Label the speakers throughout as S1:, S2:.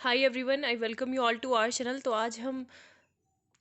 S1: Hi everyone, I welcome you all to our channel. तो आज हम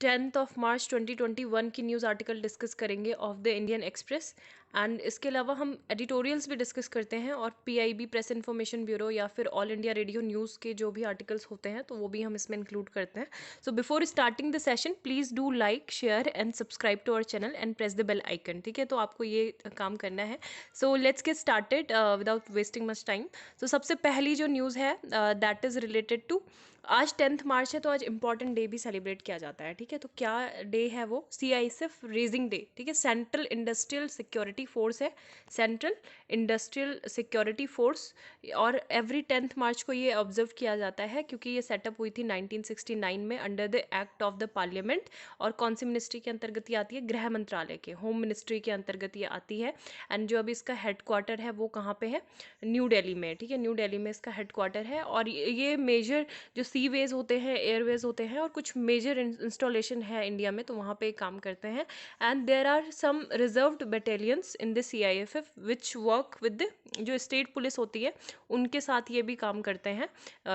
S1: 10th ऑफ मार्च 2021 की न्यूज़ आर्टिकल डिस्कस करेंगे of the Indian Express. And इसके अलावा हम एडिटोरियल्स भी डिस्कस करते हैं और पीआईबी प्रेस इन्फॉर्मेशन ब्यूरो या फिर ऑल इंडिया रेडियो न्यूज़ के जो भी आर्टिकल्स होते हैं तो वो भी हम इसमें इंक्लूड करते हैं। So before starting the session please do like share and subscribe to our channel and press the bell icon. ठीक है, तो आपको ये काम करना है। So let's get started without wasting much time. तो सबसे पहली जो न्यूज़ है दैट इज़ रिलेटेड टू, आज 10th मार्च है तो आज इंपॉर्टेंट डे भी सेलिब्रेट किया जाता है। ठीक है, तो क्या डे है वो? CISF raising day. ठीक है, सेंट्रल इंडस्ट्रियल सिक्योरिटी फोर्स है, सेंट्रल इंडस्ट्रियल सिक्योरिटी फोर्स। और एवरी 10th मार्च को ये ऑब्जर्व किया जाता है क्योंकि ये सेटअप हुई थी 1969 में under the act of the parliament. और कौन सी मिनिस्ट्री के अंतर्गत ये आती है? गृह मंत्रालय के, होम मिनिस्ट्री के अंतर्गत ये आती है। एंड जो अभी इसका हेडक्वार्टर है वो कहाँ पे है? न्यू दिल्ली में। ठीक है, न्यू दिल्ली में इसका हेडक्वार्टर है। और ये मेजर जो सी वेज होते हैं, एयरवेज होते हैं और कुछ मेजर इंस्टॉलेशन है इंडिया में, तो वहाँ पे काम करते हैं। And there are some reserved battalions in the CIFF which work with जो स्टेट पुलिस होती है उनके साथ ये भी काम करते हैं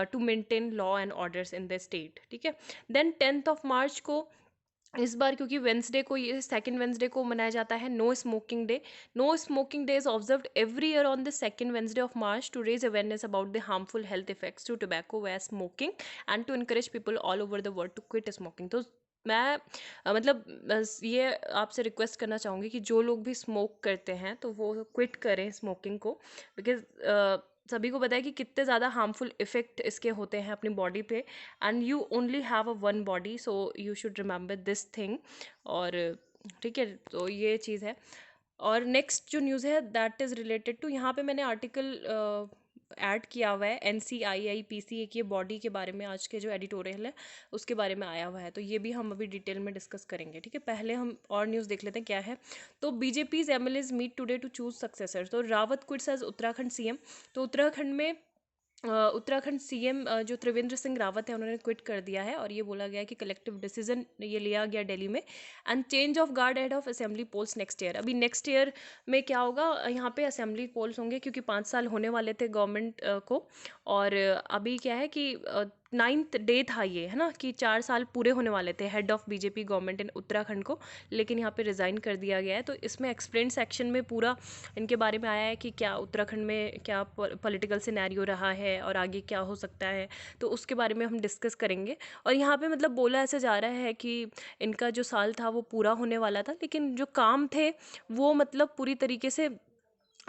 S1: to maintain law and orders in the state. ठीक है, देन 10th ऑफ मार्च को इस बार क्योंकि वेंसडे को, ये सेकंड वेंसडे को मनाया जाता है no smoking day. No smoking day is observed every year on the second Wednesday of March to raise awareness about the harmful health effects to tobacco way smoking and to encourage people all over the world to quit smoking. तो मैं मतलब बस ये आपसे request करना चाहूँगी कि जो लोग भी स्मोक करते हैं तो वो क्विट करें स्मोकिंग को, बिकॉज सभी को पता है कि कितने ज़्यादा हार्मफुल इफ़ेक्ट इसके होते हैं अपनी बॉडी पे। And you only have a one body, so you should remember this thing. और ठीक है, तो ये चीज़ है। और नेक्स्ट जो न्यूज़ है दैट इज़ रिलेटेड टू, यहाँ पे मैंने आर्टिकल ऐड किया हुआ है NCIIPC, एक ये बॉडी के बारे में आज के जो एडिटोरियल है उसके बारे में आया हुआ है, तो ये भी हम अभी डिटेल में डिस्कस करेंगे। ठीक है, पहले हम और न्यूज़ देख लेते हैं क्या है। तो BJP's MLAs meet today to choose successor. तो Rawat quits as Uttarakhand CM। तो उत्तराखंड में उत्तराखंड CM जो त्रिवेंद्र सिंह रावत है उन्होंने क्विट कर दिया है और ये बोला गया है कि कलेक्टिव डिसीजन ये लिया गया दिल्ली में। And change of guard ahead of assembly polls next year. अभी नेक्स्ट ईयर में क्या होगा, यहाँ पे असेंबली पोल्स होंगे क्योंकि 5 साल होने वाले थे गवर्नमेंट को। और अभी क्या है कि 9th डे था ये, है ना, कि 4 साल पूरे होने वाले थे head of BJP government in Uttarakhand को, लेकिन यहाँ पे रिज़ाइन कर दिया गया है। तो इसमें एक्सप्लेन सेक्शन में पूरा इनके बारे में आया है कि क्या उत्तराखंड में क्या पॉलिटिकल सिनेरियो रहा है और आगे क्या हो सकता है, तो उसके बारे में हम डिस्कस करेंगे। और यहाँ पे मतलब बोला ऐसे जा रहा है कि इनका जो साल था वो पूरा होने वाला था, लेकिन जो काम थे वो मतलब पूरी तरीके से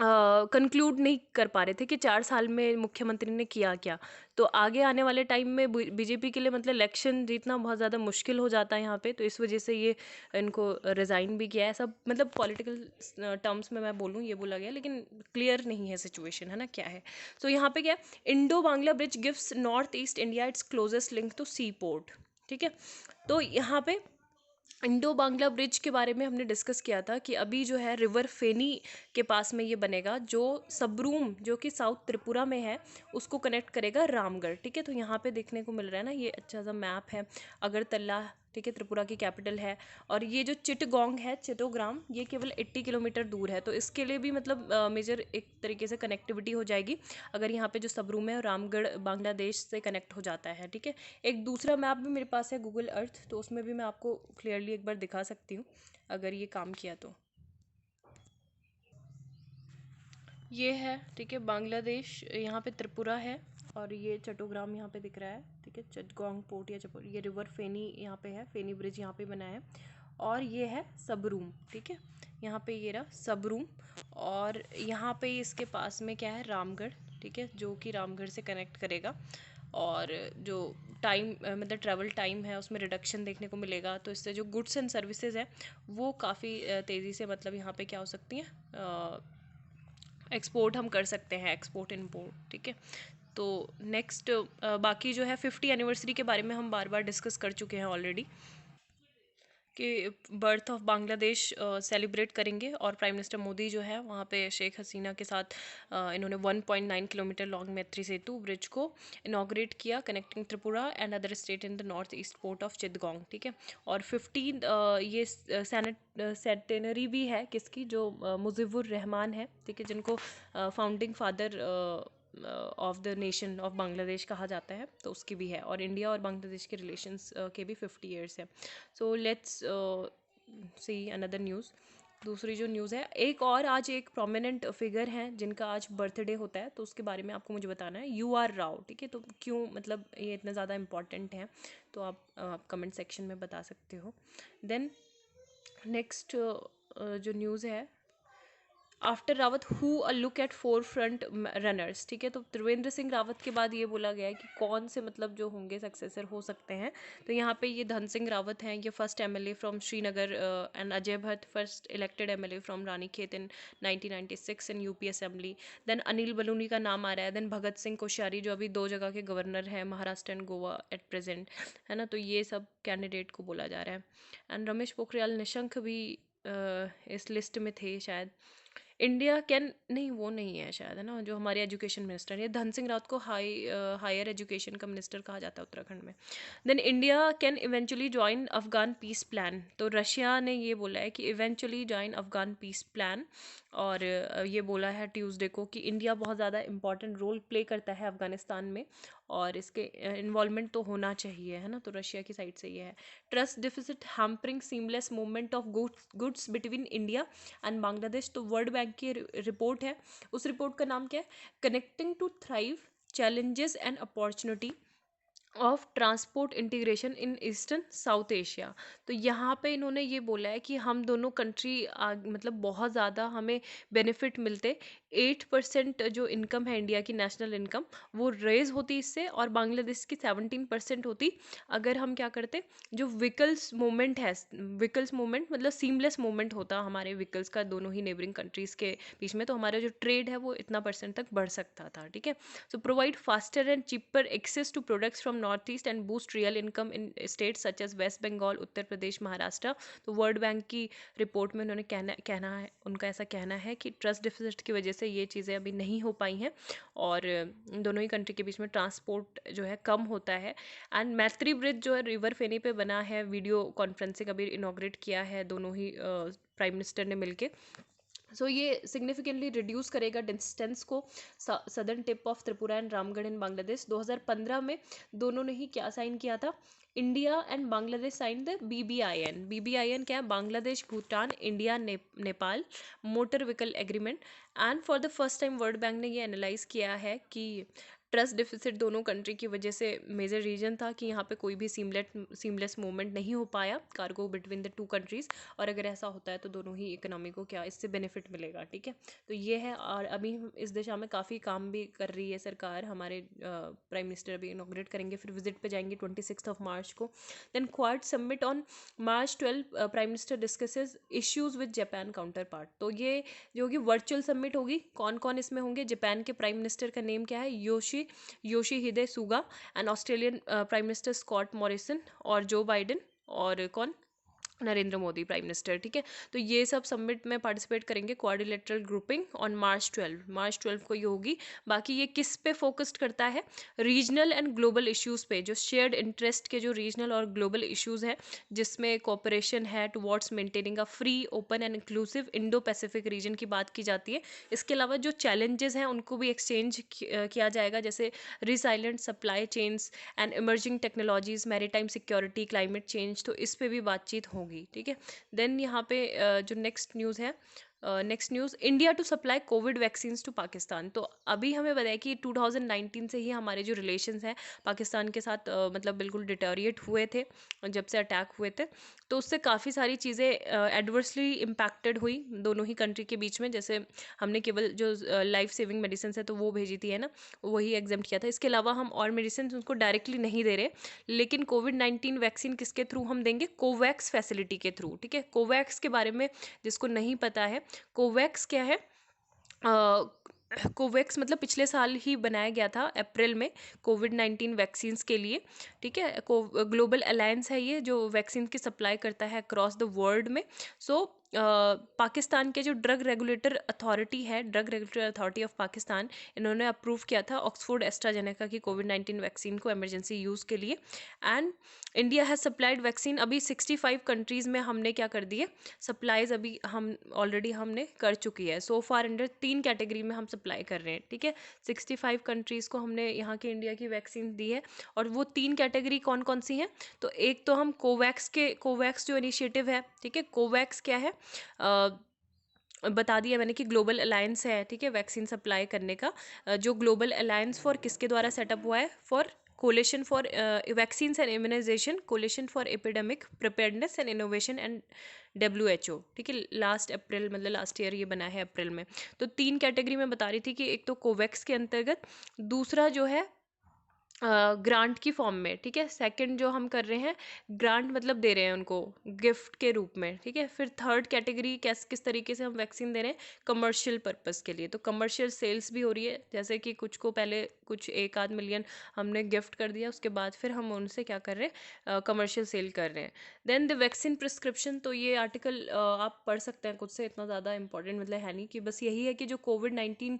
S1: कंक्लूड नहीं कर पा रहे थे कि 4 साल में मुख्यमंत्री ने किया क्या। तो आगे आने वाले टाइम में BJP के लिए मतलब इलेक्शन जीतना बहुत ज़्यादा मुश्किल हो जाता है यहाँ पे, तो इस वजह से ये इनको रिज़ाइन भी किया है। सब मतलब पॉलिटिकल टर्म्स में मैं बोलूँ ये बोला गया, लेकिन क्लियर नहीं है सिचुएशन, है ना, क्या है। तो यहाँ पे क्या, Indo Bangla bridge gives north east India its closest link to sea port. ठीक है, तो यहाँ पे इंडो बांग्ला ब्रिज के बारे में हमने डिस्कस किया था कि अभी जो है रिवर फेनी के पास में ये बनेगा, जो सबरूम जो कि साउथ त्रिपुरा में है उसको कनेक्ट करेगा रामगढ़। ठीक है, तो यहाँ पे देखने को मिल रहा है ना, ये अच्छा सा मैप है अगरतला। ठीक है, त्रिपुरा की कैपिटल है। और ये जो चिटगोंग है, चिटोग्राम, ये केवल 80 किलोमीटर दूर है, तो इसके लिए भी मतलब मेजर एक तरीके से कनेक्टिविटी हो जाएगी अगर यहाँ पे जो सबरूम है रामगढ़ बांग्लादेश से कनेक्ट हो जाता है। ठीक है, एक दूसरा मैप भी मेरे पास है गूगल अर्थ, तो उसमें भी मैं आपको क्लियरली एक बार दिखा सकती हूँ अगर ये काम किया तो। ये है, ठीक है, बांग्लादेश, यहाँ पे त्रिपुरा है और ये चट्टोग्राम यहाँ पे दिख रहा है। ठीक है, चिटगोंग पोर्ट या चपोर, ये रिवर फेनी यहाँ पे है, फेनी ब्रिज यहाँ पे बना है। और ये है सबरूम। ठीक है, यहाँ पे ये रहा सबरूम। और यहाँ पे इसके पास में क्या है, रामगढ़। ठीक है, जो कि रामगढ़ से कनेक्ट करेगा। और जो टाइम मतलब ट्रैवल टाइम है उसमें रिडक्शन देखने को मिलेगा, तो इससे जो गुड्स एंड सर्विसेज है वो काफ़ी तेज़ी से मतलब यहाँ पे क्या हो सकती हैं, एक्सपोर्ट हम कर सकते हैं, एक्सपोर्ट इम्पोर्ट। ठीक है, तो नेक्स्ट बाकी जो है 50 एनिवर्सरी के बारे में हम बार बार डिस्कस कर चुके हैं ऑलरेडी कि बर्थ ऑफ बांग्लादेश सेलिब्रेट करेंगे। और प्राइम मिनिस्टर मोदी जो है वहाँ पे शेख हसीना के साथ इन्होंने 1.9 kilometre long Maitri Setu bridge को इनाग्रेट किया, connecting Tripura and other state in the north east port of Chittagong. ठीक है, और 15 ये सेंटेनरी भी है किसकी, जो मुजीबुर रहमान है। ठीक है, जिनको founding father of the nation of Bangladesh कहा जाता है, तो उसकी भी है। और इंडिया और बांग्लादेश के रिलेशंस के भी 50 ईयर्स है। So let's see another news. दूसरी जो न्यूज़ है, एक और आज एक प्रोमिनेंट फिगर हैं जिनका आज बर्थडे होता है, तो उसके बारे में आपको मुझे बताना है। UR राव, ठीक है। तो क्यों मतलब ये इतना ज़्यादा इम्पॉर्टेंट है, तो आप कमेंट सेक्शन में बता सकते हो। देन नेक्स्ट जो न्यूज़ है, after Rawat who a look at four front runners, ठीक है। तो त्रिवेंद्र सिंह रावत के बाद ये बोला गया है कि कौन से मतलब जो होंगे सक्सेसर हो सकते हैं। तो यहाँ पे ये धन सिंह रावत हैं, ये first MLA from Srinagar, and Ajay Bhatt first elected MLA from Ranikhet in 1996 in UP assembly. Then Anil Baluni का नाम आ रहा है। देन भगत सिंह कोश्यारी जो अभी 2 जगह के गवर्नर हैं, Maharashtra and Goa at present, है ना। तो ये सब कैंडिडेट को बोला जा रहा है। एंड रमेश पोखरियाल निशंक भी इस लिस्ट में थे शायद। इंडिया कैन, नहीं वो नहीं है शायद, है ना, जो हमारे एजुकेशन मिनिस्टर है। धन सिंह रावत को हायर एजुकेशन का मिनिस्टर कहा जाता है उत्तराखंड में। Then India can eventually join Afghan peace plan, तो रशिया ने ये बोला है कि eventually join Afghan peace plan. और ये बोला है ट्यूसडे को कि इंडिया बहुत ज़्यादा इंपॉर्टेंट रोल प्ले करता है अफगानिस्तान में, और इसके इन्वॉल्वमेंट तो होना चाहिए, है ना। तो रशिया की साइड से ये है। Trust deficit hampering seamless movement of goods between India and Bangladesh, तो वर्ल्ड बैंक की रिपोर्ट है। उस रिपोर्ट का नाम क्या है, connecting to thrive challenges and opportunity of transport integration in eastern South Asia. तो यहाँ पे इन्होंने ये बोला है कि हम दोनों कंट्री मतलब बहुत ज़्यादा हमें बेनिफिट मिलते। 8% जो इनकम है इंडिया की नेशनल इनकम, वो रेज होती इससे, और बांग्लादेश की 17% होती अगर हम क्या करते, जो व्हीकल्स मूवमेंट है, व्हीकल्स मूवमेंट मतलब सीमलेस मूवमेंट होता हमारे व्हीकल्स का दोनों ही नेबरिंग कंट्रीज़ के बीच में, तो हमारा जो ट्रेड है वो इतना परसेंट तक बढ़ सकता था, ठीक है। So provide faster and cheaper access to products from north east and boost real income in states such as West Bengal, Uttar Pradesh, Maharashtra. तो वर्ल्ड बैंक की रिपोर्ट में उन्होंने कहना है, उनका ऐसा कहना है कि ट्रस्ट डिफिसिट की वजह से ये चीज़ें अभी नहीं हो पाई हैं, और दोनों ही कंट्री के बीच में ट्रांसपोर्ट जो है कम होता है। एंड मैत्री ब्रिज जो है रिवर फेनी पे बना है, वीडियो कॉन्फ्रेंसिंग अभी इनॉग्रेट किया है दोनों ही प्राइम मिनिस्टर ने मिलके। सो ये सिग्निफिकेंटली रिड्यूस करेगा डिस्टेंस को southern tip of Tripura and Ramgarh in Bangladesh. 2015 में दोनों ने ही क्या साइन किया था, India and Bangladesh sign the BBIN क्या है, Bangladesh Bhutan India Nepal motor vehicle agreement. And for the first time world bank ने ये एनालाइज किया है कि ट्रस्ट डिफिसिट दोनों कंट्री की वजह से मेजर रीजन था कि यहाँ पे कोई भी सीमलेस मूवमेंट नहीं हो पाया कार्गो बिटवीन द 2 कंट्रीज़, और अगर ऐसा होता है तो दोनों ही इकोनॉमी को क्या इससे बेनिफिट मिलेगा, ठीक है। तो ये है, और अभी इस दिशा में काफ़ी काम भी कर रही है सरकार। हमारे प्राइम मिनिस्टर अभी इनॉग्रेट करेंगे, फिर विजिट पे जाएंगे 26 मार्च को। Then Quad summit on March 12 prime minister discusses issues with Japan counter. तो ये जो होगी वर्चुअल समिट होगी, कौन कौन इसमें होंगे, जापान के प्राइम मिनिस्टर का नेम क्या है, Yoshihide Suga, and Australian prime minister Scott Morrison, और जो बाइडेन, और कौन, नरेंद्र मोदी प्राइम मिनिस्टर, ठीक है। तो ये सब समिट में पार्टिसिपेट करेंगे, क्वाड्रिलेटरल ग्रुपिंग ऑन March 12 को ये होगी। बाकी ये किस पे फोकस्ड करता है, रीजनल एंड ग्लोबल इश्यूज पे, जो शेयर्ड इंटरेस्ट के जो रीजनल और ग्लोबल इश्यूज है, जिसमें कोऑपरेशन है towards maintaining a free open and inclusive Indo Pacific region की बात की जाती है। इसके अलावा जो चैलेंजेस हैं उनको भी एक्सचेंज किया जाएगा, जैसे resilient supply chains and emerging technologies, maritime security, climate change, तो इस पे भी बातचीत होगी, ठीक है। देन यहाँ पे जो नेक्स्ट न्यूज़ है, next news, India to supply covid vaccine to Pakistan. तो अभी हमें बताया कि 2019 से ही हमारे जो रिलेशंस हैं पाकिस्तान के साथ मतलब बिल्कुल डिटोरिएट हुए थे जब से अटैक हुए थे। तो उससे काफ़ी सारी चीज़ें एडवर्सली इम्पैक्टेड हुई दोनों ही कंट्री के बीच में। जैसे हमने केवल जो लाइफ सेविंग मेडिसिन है तो वो भेजी थी, है ना, वही एग्जाम किया था। इसके अलावा हम और मेडिसिन उनको डायरेक्टली नहीं दे रहे, लेकिन कोविड-19 वैक्सीन किसके थ्रू हम देंगे, कोवैक्स फैसिलिटी के थ्रू, ठीक है। कोवैक्स के बारे में जिसको नहीं पता है, कोवैक्स क्या है, कोवैक्स मतलब पिछले साल ही बनाया गया था अप्रैल में कोविड-19 वैक्सीन्स के लिए, ठीक है। ग्लोबल अलायंस है ये जो वैक्सीन की सप्लाई करता है अक्रॉस द वर्ल्ड में। सो पाकिस्तान के जो ड्रग रेगुलेटर अथॉरिटी है, drug regulator authority of Pakistan, इन्होंने अप्रूव किया था ऑक्सफोर्ड एस्ट्राजेनेका की कोविड-19 वैक्सीन को इमरजेंसी यूज़ के लिए। And India has supplied vaccine. अभी 65 कंट्रीज़ में हमने क्या कर दिए, सप्लाईज अभी हम ऑलरेडी हमने कर चुकी है। सो फार अंडर 3 कैटेगरी में हम सप्लाई कर रहे हैं, ठीक है। 65 कंट्रीज़ को हमने यहाँ के इंडिया की वैक्सीन दी है। और वो 3 कैटेगरी कौन कौन सी हैं, तो एक तो हम कोवैक्स जो इनिशिएटिव है, ठीक है। कोवैक्स क्या है, बता दिया मैंने कि ग्लोबल अलायंस है, ठीक है, वैक्सीन सप्लाई करने का। जो ग्लोबल अलायंस फॉर किसके द्वारा सेटअप हुआ है, for coalition for vaccine and immunization, coalition for epidemic preparedness and innovation and WHO, ठीक है। लास्ट अप्रैल, मतलब लास्ट ईयर ये बना है अप्रैल में। तो 3 कैटेगरी में बता रही थी कि एक तो कोवैक्स के अंतर्गत, दूसरा जो है ग्रांट की फॉर्म में, ठीक है। सेकंड जो हम कर रहे हैं, ग्रांट मतलब दे रहे हैं उनको गिफ्ट के रूप में, ठीक है। फिर थर्ड कैटेगरी किस तरीके से हम वैक्सीन दे रहे हैं, कमर्शियल पर्पस के लिए। तो कमर्शियल सेल्स भी हो रही है, जैसे कि कुछ को पहले कुछ 1-8 मिलियन हमने गिफ्ट कर दिया, उसके बाद फिर हम उनसे क्या कर रहे हैं, कमर्शियल सेल कर रहे हैं। देन द वैक्सीन प्रिस्क्रिप्शन, तो ये आर्टिकल आप पढ़ सकते हैं खुद से, इतना ज़्यादा इंपॉर्टेंट मतलब है नहीं, कि बस यही है कि जो कोविड-19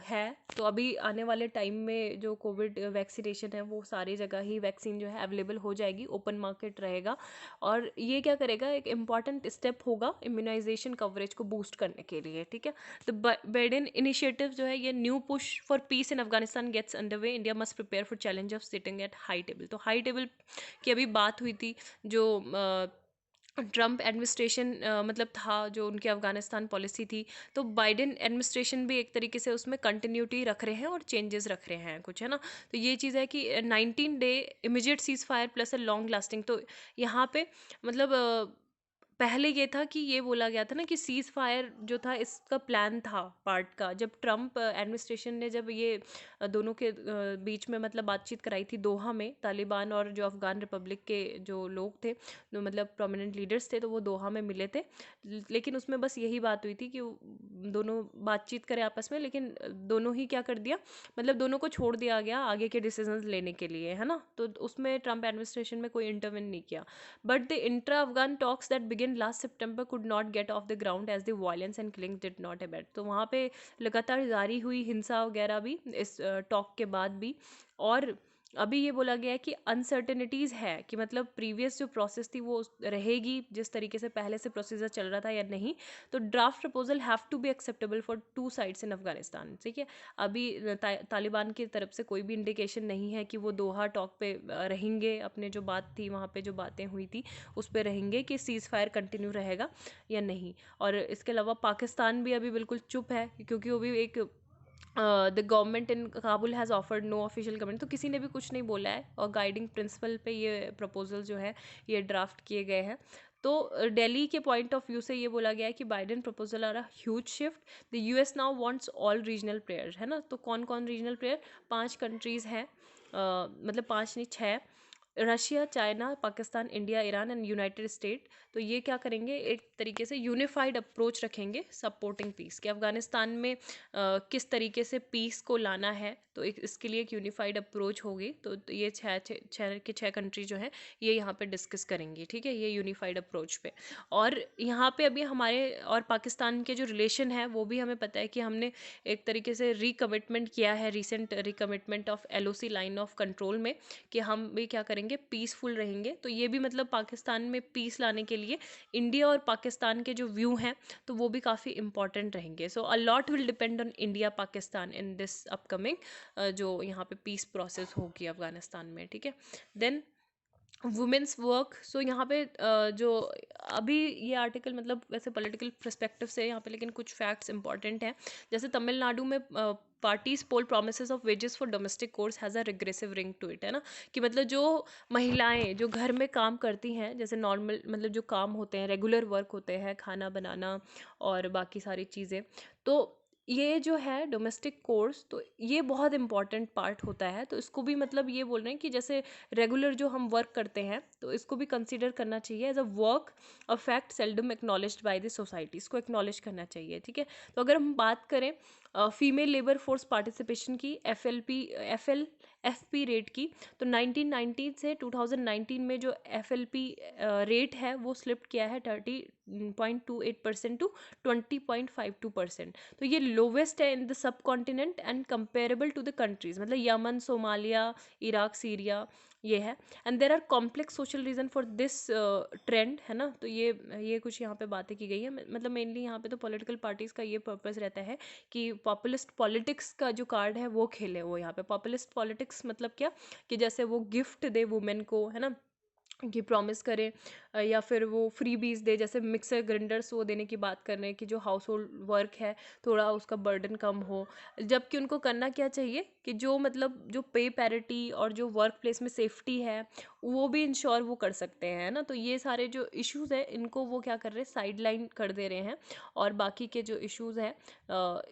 S1: है, तो अभी आने वाले टाइम में जो कोविड वैक्सीनेशन है वो सारी जगह ही वैक्सीन जो है अवेलेबल हो जाएगी, ओपन मार्केट रहेगा। और ये क्या करेगा, एक इम्पॉर्टेंट स्टेप होगा इम्यूनाइजेशन कवरेज को बूस्ट करने के लिए, ठीक है। तो बाइडेन इनिशिएटिव जो है, ये new push for peace in Afghanistan gets underway, India must prepare for challenge of sitting at high table. तो हाई टेबल की अभी बात हुई थी, जो ट्रम्प एडमिनिस्ट्रेशन मतलब था, जो उनकी अफगानिस्तान पॉलिसी थी, तो बाइडेन एडमिनिस्ट्रेशन भी एक तरीके से उसमें कंटिन्यूटी रख रहे हैं और चेंजेस रख रहे हैं कुछ, है ना। तो ये चीज़ है कि 19 day immediate cease fire plus a long lasting. तो यहाँ पे मतलब पहले ये था कि ये बोला गया था ना कि सीज़ फायर जो था इसका प्लान था पार्ट का, जब ट्रम्प एडमिनिस्ट्रेशन ने जब ये दोनों के बीच में मतलब बातचीत कराई थी दोहा में, तालिबान और जो अफ़गान रिपब्लिक के जो लोग थे, जो मतलब प्रोमिनेंट लीडर्स थे, तो वो दोहा में मिले थे। लेकिन उसमें बस यही बात हुई थी कि दोनों बातचीत करें आपस में, लेकिन दोनों ही क्या कर दिया, मतलब दोनों को छोड़ दिया गया आगे के डिसीजंस लेने के लिए, है ना। तो उसमें ट्रम्प एडमिनिस्ट्रेशन में कोई इंटरवेन नहीं किया। But the intra-Afghan talks that began last September could not get off the ground as the violence and killings did not abate. तो वहाँ पे लगातार जारी हुई हिंसा वगैरह भी इस टॉक के बाद भी। और अभी ये बोला गया है कि अनसर्टेनिटीज़ है, कि मतलब प्रीवियस जो प्रोसेस थी वो रहेगी जिस तरीके से पहले से प्रोसीजर चल रहा था या नहीं। तो draft proposal have to be acceptable for 2 sides in Afghanistan, ठीक है। अभी तालिबान की तरफ से कोई भी इंडिकेशन नहीं है कि वो दोहा टॉक पे रहेंगे, अपने जो बात थी वहाँ पे जो बातें हुई थी उस पे रहेंगे, कि सीज़ फायर कंटिन्यू रहेगा या नहीं। और इसके अलावा पाकिस्तान भी अभी बिल्कुल चुप है, क्योंकि वो भी एक the government in Kabul has offered no official comment. तो किसी ने भी कुछ नहीं बोला है, और गाइडिंग प्रिंसिपल पे ये प्रपोजल जो है ये ड्राफ्ट किए गए हैं। तो दिल्ली के पॉइंट ऑफ व्यू से ये बोला गया है कि Biden proposal are a huge shift, the US now wants all regional player, है ना। तो कौन कौन रीजनल प्लेयर, 5 कंट्रीज़ हैं, मतलब 5 नहीं 6, Russia, China, Pakistan, India, Iran and United state. तो ये क्या करेंगे, एक तरीके से यूनिफाइड अप्रोच रखेंगे सपोर्टिंग पीस, कि अफगानिस्तान में किस तरीके से पीस को लाना है। तो इसके लिए एक यूनिफाइड अप्रोच होगी। तो ये छः कंट्री जो है ये यहाँ पे डिस्कस करेंगी, ठीक है, ये यूनिफाइड अप्रोच पे। और यहाँ पे अभी हमारे और पाकिस्तान के जो रिलेशन है वो भी हमें पता है कि हमने एक तरीके से रिकमिटमेंट किया है, recent recommitment of LOC line of control में, कि हम भी क्या करेंगे, पीसफुल रहेंगे। तो ये भी मतलब पाकिस्तान में पीस लाने के लिए इंडिया और पाकिस्तान के जो व्यू हैं तो वो भी काफ़ी इंपॉर्टेंट रहेंगे। So a lot will depend on India Pakistan in this upcoming जो यहाँ पे पीस प्रोसेस होगी अफगानिस्तान में, ठीक है। Then women's work. सो यहाँ पे जो अभी ये आर्टिकल मतलब वैसे पॉलिटिकल पर्सपेक्टिव से यहाँ पे, लेकिन कुछ फैक्ट्स इंपॉर्टेंट हैं। जैसे तमिलनाडु में parties poll promises of wages for domestic chores has a regressive ring to it, है ना। कि मतलब जो महिलाएं जो घर में काम करती हैं, जैसे नॉर्मल मतलब जो काम होते हैं, रेगुलर वर्क होते हैं, खाना बनाना और बाकी सारी चीज़ें, तो ये जो है डोमेस्टिक कोर्स, तो ये बहुत इंपॉर्टेंट पार्ट होता है। तो इसको भी मतलब ये बोल रहे हैं कि जैसे रेगुलर जो हम वर्क करते हैं तो इसको भी कंसीडर करना चाहिए as a work, a fact seldom acknowledged by the society, इसको एक्नॉलेज करना चाहिए, ठीक है। तो अगर हम बात करें फीमेल लेबर फोर्स पार्टिसिपेशन की, FP रेट की, तो 1990 से 2019 में जो FLP रेट है वो स्लिप किया है 0.28% टू 20.52%। तो ये लोवेस्ट है in the subcontinent and comparable to the countries, मतलब यमन, सोमालिया, इराक, सीरिया ये है। And there are complex social reason for this trend, है ना। तो ये कुछ यहाँ पे बातें की गई है, मतलब मेनली यहाँ पे तो पॉलिटिकल पार्टीज का ये पर्पस रहता है कि पॉपुलिस्ट पॉलिटिक्स का जो कार्ड है वो खेले वो यहाँ पे। पॉपुलिस्ट पॉलिटिक्स मतलब क्या, कि जैसे वो गिफ्ट दे वुमेन को, है ना, कि प्रॉमिस करें, या फिर वो फ्री बीज दे, जैसे मिक्सर ग्राइंडर्स वो देने की बात कर रहे हैं कि जो हाउस होल्ड वर्क है थोड़ा उसका बर्डन कम हो। जबकि उनको करना क्या चाहिए कि जो मतलब जो पे पैरिटी और जो वर्क प्लेस में सेफ्टी है वो भी इंश्योर वो कर सकते हैं, ना। तो ये सारे जो इश्यूज़ है इनको वो क्या कर रहे हैं, साइड लाइन कर दे रहे हैं, और बाकी के जो इश्यूज़ हैं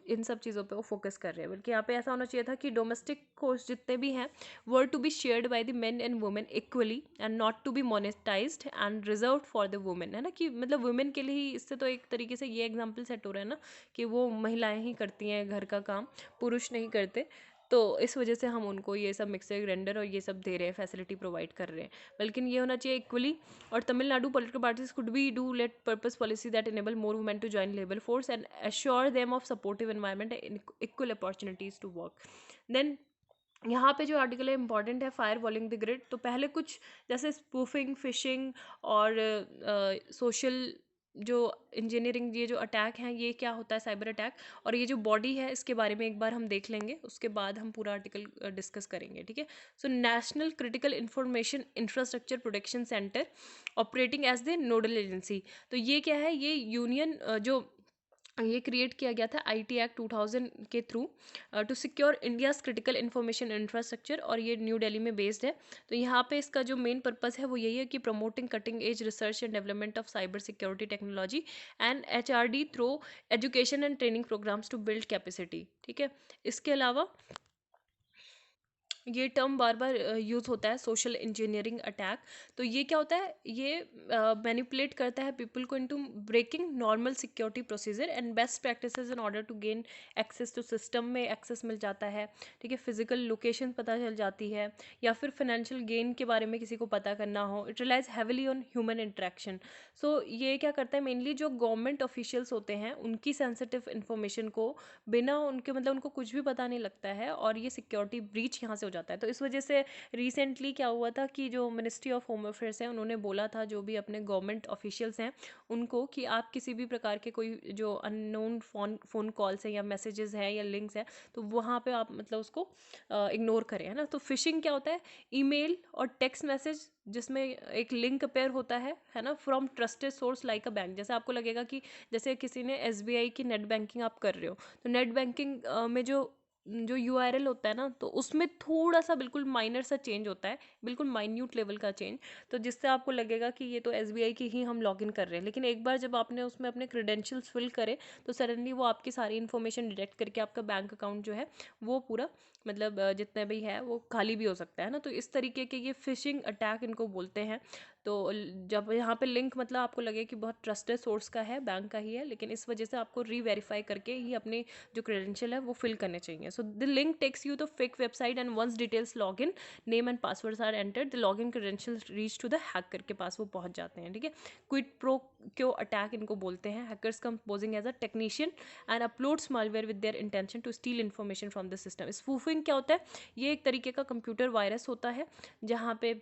S1: इन सब चीज़ों पे वो फोकस कर रहे हैं। बल्कि यहाँ पे ऐसा होना चाहिए था कि डोमेस्टिक कोर्स जितने भी हैं were to be shared by the men and women equally and not to be monetized and reserved for the women, है ना। कि मतलब वुमेन के लिए ही, इससे तो एक तरीके से ये एग्जांपल सेट हो रहा है ना कि वो महिलाएं ही करती हैं घर का काम, पुरुष नहीं करते। तो इस वजह से हम उनको ये सब मिक्सर ग्राइंडर और ये सब दे रहे हैं, फैसिलिटी प्रोवाइड कर रहे हैं। बल्कि ये होना चाहिए इक्वली। और Tamil Nadu political parties could be do let purpose policy that enable more women to join labour force and assure them of supportive environment and equal opportunities to work. Then यहाँ पे जो आर्टिकल है इंपॉर्टेंट है, fire वॉलिंग the grid. तो पहले कुछ जैसे spoofing, fishing और सोशल जो इंजीनियरिंग, ये जो अटैक हैं ये क्या होता है, साइबर अटैक, और ये जो बॉडी है इसके बारे में एक बार हम देख लेंगे, उसके बाद हम पूरा आर्टिकल डिस्कस करेंगे, ठीक है। So national critical information infrastructure protection centre operating as the nodal agency. तो ये क्या है, ये यूनियन जो ये क्रिएट किया गया था आईटी एक्ट 2000 के through to secure India's critical information infrastructure, और ये न्यू दिल्ली में बेस्ड है। तो यहाँ पे इसका जो मेन पर्पस है वो यही है कि promoting cutting edge research and development of cyber security technology and HRD through education and training programs to build capacity, ठीक है। इसके अलावा ये टर्म बार बार यूज़ होता है, सोशल इंजीनियरिंग अटैक। तो ये क्या होता है, ये मैनिपुलेट करता है पीपल को into breaking normal security procedure and best practices in order to gain access to system में एक्सेस मिल जाता है, ठीक है। फिजिकल लोकेशन पता चल जाती है, या फिर फाइनेंशियल गेन के बारे में किसी को पता करना हो। It relies heavily on human interaction. So ये क्या करता है, मेनली जो गवर्नमेंट ऑफिशियल्स होते हैं उनकी सेंसिटिव इन्फॉर्मेशन को बिना उनके मतलब उनको कुछ भी पता नहीं लगता है, और ये सिक्योरिटी ब्रीच यहाँ से हो जाता है। तो इस वजह से रिसेंटली क्या हुआ था कि जो मिनिस्ट्री ऑफ होम अफेयर्स है उन्होंने बोला था जो भी अपने गवर्नमेंट ऑफिशियल्स हैं उनको, कि आप किसी भी प्रकार के कोई जो अननोन फ़ोन कॉल्स हैं या मैसेजेस हैं या लिंक्स हैं तो वहाँ पे आप मतलब उसको इग्नोर करें, है ना। तो फिशिंग क्या होता है, ईमेल और टेक्स्ट मैसेज जिसमें एक लिंक अपेयर होता है ना, from trusted source like a bank. जैसे आपको लगेगा कि जैसे किसी ने एसबीआई की नेट बैंकिंग आप कर रहे हो, तो नेट बैंकिंग में जो यूआरएल होता है ना, तो उसमें थोड़ा सा बिल्कुल माइनर सा चेंज होता है, बिल्कुल माइन्यूट लेवल का चेंज, तो जिससे आपको लगेगा कि ये तो एसबीआई की ही हम लॉगिन कर रहे हैं। लेकिन एक बार जब आपने उसमें अपने क्रेडेंशियल्स फिल करे तो सडनली वो आपकी सारी इन्फॉर्मेशन डिटेक्ट करके आपका बैंक अकाउंट जो है वो पूरा मतलब जितने भी है वो खाली भी हो सकता है ना। तो इस तरीके के ये फिशिंग अटैक इनको बोलते हैं। तो जब यहाँ पे लिंक मतलब आपको लगे कि बहुत ट्रस्टेड सोर्स का है, बैंक का ही है, लेकिन इस वजह से आपको रीवेरीफाई करके ही अपने जो क्रेडेंशियल है वो फिल करने चाहिए। So the link takes you the fake website and once details log in name and passwords are entered the log in credentials reach to the hacker के पास वो पहुंच जाते हैं, ठीक है। क्विड प्रो क्यो अटैक इनको बोलते हैं। Hackers come posing as a technician and uploads malware with their intention to steal information from the system. Spoofing क्या होता है, ये एक तरीके का कंप्यूटर वायरस होता है जहाँ पे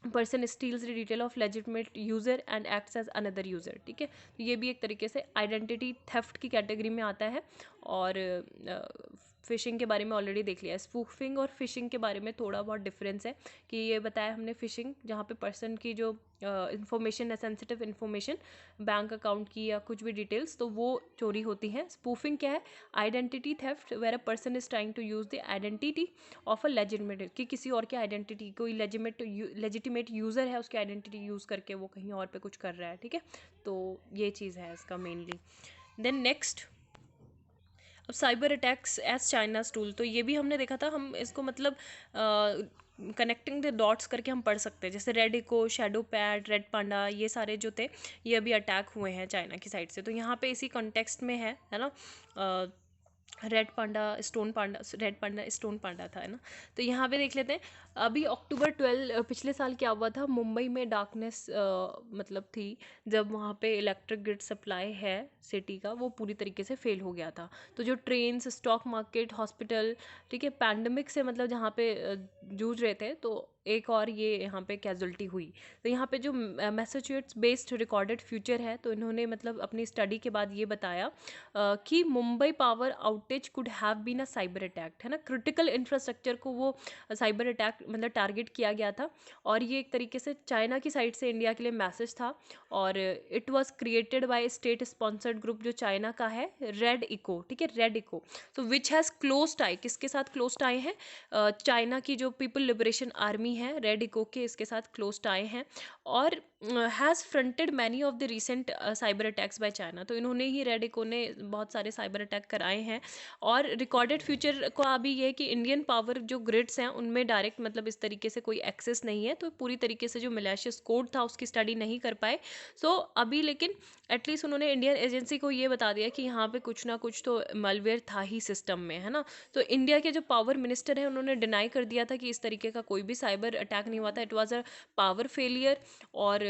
S1: person steals the detail of legitimate user and acts as another user, ठीक है। तो ये भी एक तरीके से आइडेंटिटी थेफ्ट की कैटेगरी में आता है। और फिशिंग के बारे में ऑलरेडी देख लिया है। स्पूफिंग और फिशिंग के बारे में थोड़ा बहुत डिफरेंस है कि ये बताया हमने फिशिंग जहाँ पे पर्सन की जो इंफॉर्मेशन है, सेंसिटिव इन्फॉर्मेशन बैंक अकाउंट की या कुछ भी डिटेल्स, तो वो चोरी होती हैं। स्पूफिंग क्या है, identity theft where a person is trying to use the identity of a legitimate, कि किसी और की आइडेंटिटी, कोई लेजिटिमेट यूज़र है उसकी आइडेंटिटी यूज़ करके वो कहीं और पे कुछ कर रहा है, ठीक है। तो ये चीज़ है इसका मेनली। देन नेक्स्ट, अब cyber attacks as China's tool, तो ये भी हमने देखा था। हम इसको मतलब कनेक्टिंग द डॉट्स करके हम पढ़ सकते हैं, जैसे Red Echo, ShadowPad, Red Panda, ये सारे जो थे ये अभी अटैक हुए हैं चाइना की साइड से। तो यहाँ पे इसी कॉन्टेक्स्ट में है ना। रेड पांडा स्टोन पांडा था, है ना। तो यहाँ पे देख लेते हैं। अभी अक्टूबर 12 पिछले साल क्या हुआ था, मुंबई में डार्कनेस मतलब थी, जब वहाँ पे इलेक्ट्रिक ग्रिड सप्लाई है सिटी का, वो पूरी तरीके से फेल हो गया था। तो जो ट्रेन्स, स्टॉक मार्केट, हॉस्पिटल, ठीक है, पैंडमिक से मतलब जहाँ पे जूझ रहे थे, तो एक और ये यहाँ पे कैजुअलिटी हुई। तो यहाँ पे जो मैसाचुसेट्स बेस्ड रिकॉर्डेड फ्यूचर है, तो इन्होंने मतलब अपनी स्टडी के बाद ये बताया कि Mumbai power outage could have been a cyber attack, है ना। क्रिटिकल इंफ्रास्ट्रक्चर को वो साइबर अटैक मतलब टारगेट किया गया था, और ये एक तरीके से चाइना की साइड से इंडिया के लिए मैसेज था। और it was created by state sponsored group जो चाइना का है, रेड इको, ठीक है, रेड इको। तो विच हैज़ क्लोज टाई, किसके साथ क्लोज टाई हैं, चाइना की जो पीपल लिबरेशन आर्मी है, रेड इको के इसके साथ क्लोज टाई हैं, और has fronted many of the recent cyber attacks by China. तो इन्होंने ही, रेड इको ने बहुत सारे साइबर अटैक कराए हैं। और रिकॉर्डेड फ्यूचर को अभी ये है कि इंडियन पावर जो ग्रिड्स हैं उनमें डायरेक्ट मतलब इस तरीके से कोई एक्सेस नहीं है, तो पूरी तरीके से जो मलेशियस कोड था उसकी स्टडी नहीं कर पाए। सो अभी लेकिन एटलीस्ट उन्होंने इंडियन एजेंसी को ये बता दिया कि यहाँ पे कुछ ना कुछ तो मलवेयर था ही सिस्टम में, है ना। तो इंडिया के जो पावर मिनिस्टर हैं उन्होंने डिनाई कर दिया था कि इस तरीके का कोई भी साइबर अटैक नहीं हुआ था, it was a power failure और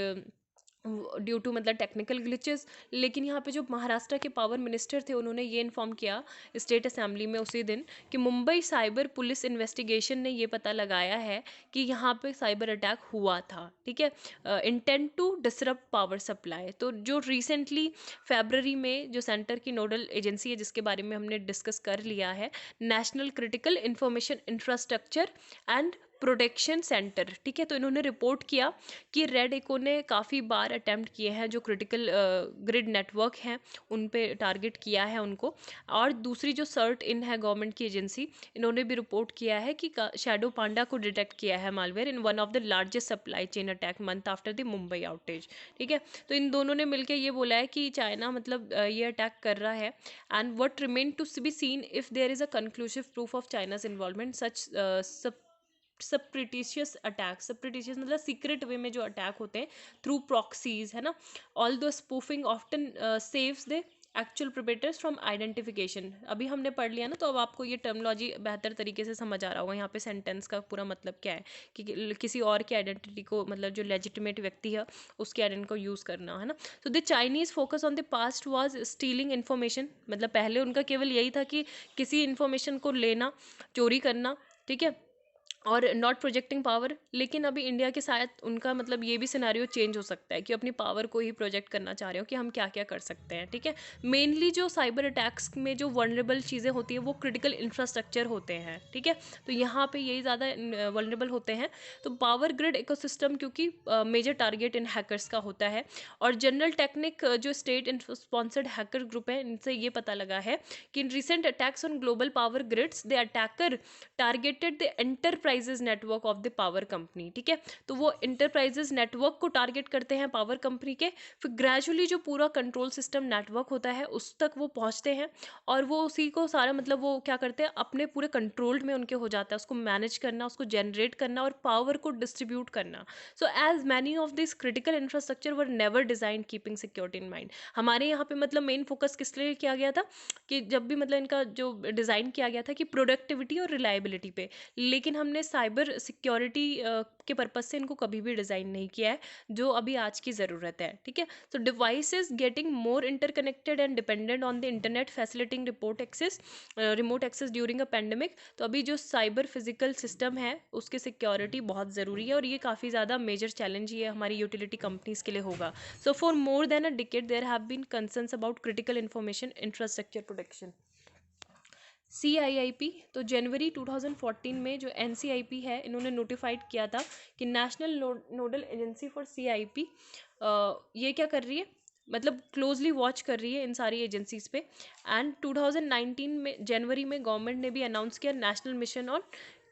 S1: ड्यू टू मतलब टेक्निकल ग्लिचेस। लेकिन यहाँ पे जो महाराष्ट्र के पावर मिनिस्टर थे उन्होंने ये इन्फॉर्म किया स्टेट असेंबली में उसी दिन कि मुंबई साइबर पुलिस इन्वेस्टिगेशन ने ये पता लगाया है कि यहाँ पे साइबर अटैक हुआ था, ठीक है, intent to disrupt power supply. तो जो रिसेंटली फरवरी में जो सेंटर की नोडल एजेंसी है जिसके बारे में हमने डिस्कस कर लिया है, national critical information infrastructure and protection centre, ठीक है, तो इन्होंने रिपोर्ट किया कि रेड इको ने काफ़ी बार अटैम्प्ट किए हैं, जो क्रिटिकल ग्रिड नेटवर्क हैं उन पे टारगेट किया है उनको। और दूसरी जो सर्ट इन है गवर्नमेंट की एजेंसी, इन्होंने भी रिपोर्ट किया है कि शैडो पांडा को डिटेक्ट किया है malware in one of the largest supply chain attack month after the Mumbai outage, ठीक है। तो इन दोनों ने मिलकर ये बोला है कि चाइना मतलब ये अटैक कर रहा है, and what remain to be seen if there is a conclusive proof of China's involvement such surreptitious attack. Surreptitious मतलब सीक्रेट वे में जो अटैक होते हैं थ्रू प्रॉक्सीज, है ना। Although spoofing often saves the actual perpetrators from identification. अभी हमने पढ़ लिया ना, तो अब आपको ये टर्मोलॉजी बेहतर तरीके से समझ आ रहा होगा यहाँ पे सेंटेंस का पूरा मतलब क्या है, कि किसी और की आइडेंटिटी को मतलब जो लेजिटिमेट व्यक्ति है उसकी आइडेंटिटी को यूज़ करना, है ना। तो the Chinese focus on the past was stealing information, मतलब पहले उनका केवल यही था कि किसी इन्फॉर्मेशन को लेना, चोरी करना, ठीक है, और नॉट प्रोजेक्टिंग पावर। लेकिन अभी इंडिया के साथ उनका मतलब ये भी सिनारियो चेंज हो सकता है कि अपनी पावर को ही प्रोजेक्ट करना चाह रहे हो कि हम क्या क्या कर सकते हैं, ठीक है। मेनली जो साइबर अटैक्स में जो वनरेबल चीज़ें होती हैं वो क्रिटिकल इंफ्रास्ट्रक्चर होते हैं, ठीक है। तो यहाँ पे यही ज़्यादा वनरेबल होते हैं। तो पावर ग्रिड इकोसिस्टम क्योंकि मेजर टारगेट इन हैकर्स का होता है। और जनरल टेक्निक जो स्टेट स्पॉन्सर्ड हैकर ग्रुप है, इनसे ये पता लगा है कि in recent attacks on global power grids the attacker targeted the enterprises network of the power company, ठीक है। तो वो इंटरप्राइजेज नेटवर्क को टारगेट करते हैं पावर कंपनी के, फिर ग्रेजुअली जो पूरा कंट्रोल सिस्टम नेटवर्क होता है उस तक वो पहुंचते हैं, और वो उसी को सारा मतलब वो क्या करते हैं, अपने पूरे कंट्रोल में उनके हो जाता है, उसको मैनेज करना, उसको जनरेट करना और पावर को डिस्ट्रीब्यूट करना। So as many of this critical infrastructure were never design keeping security in mind. हमारे यहाँ पे मतलब मेन फोकस किस लिए किया गया था कि जब भी मतलब इनका जो डिज़ाइन किया गया था कि प्रोडक्टिविटी और रिलायबिलिटी पे, लेकिन हमने साइबर सिक्योरिटी के पर्पज से इनको कभी भी डिज़ाइन नहीं किया है, जो अभी आज की ज़रूरत है, ठीक है। तो devices getting more interconnected and dependent on the internet facilitating remote access during a pandemic. तो अभी जो साइबर फिजिकल सिस्टम है उसकी सिक्योरिटी बहुत ज़रूरी है, और ये काफ़ी ज़्यादा मेजर चैलेंज ये हमारी यूटिलिटी कंपनीज के लिए होगा। So for more than a decade there have been concerns about critical information infrastructure protection. CIIP, तो जनवरी 2014 में जो NCIP है इन्होंने नोटिफाइड किया था कि national nodal agency for CIP ये क्या कर रही है, मतलब क्लोजली वॉच कर रही है इन सारी एजेंसीज पे। एंड 2019 में जनवरी में गवर्नमेंट ने भी अनाउंस किया national mission on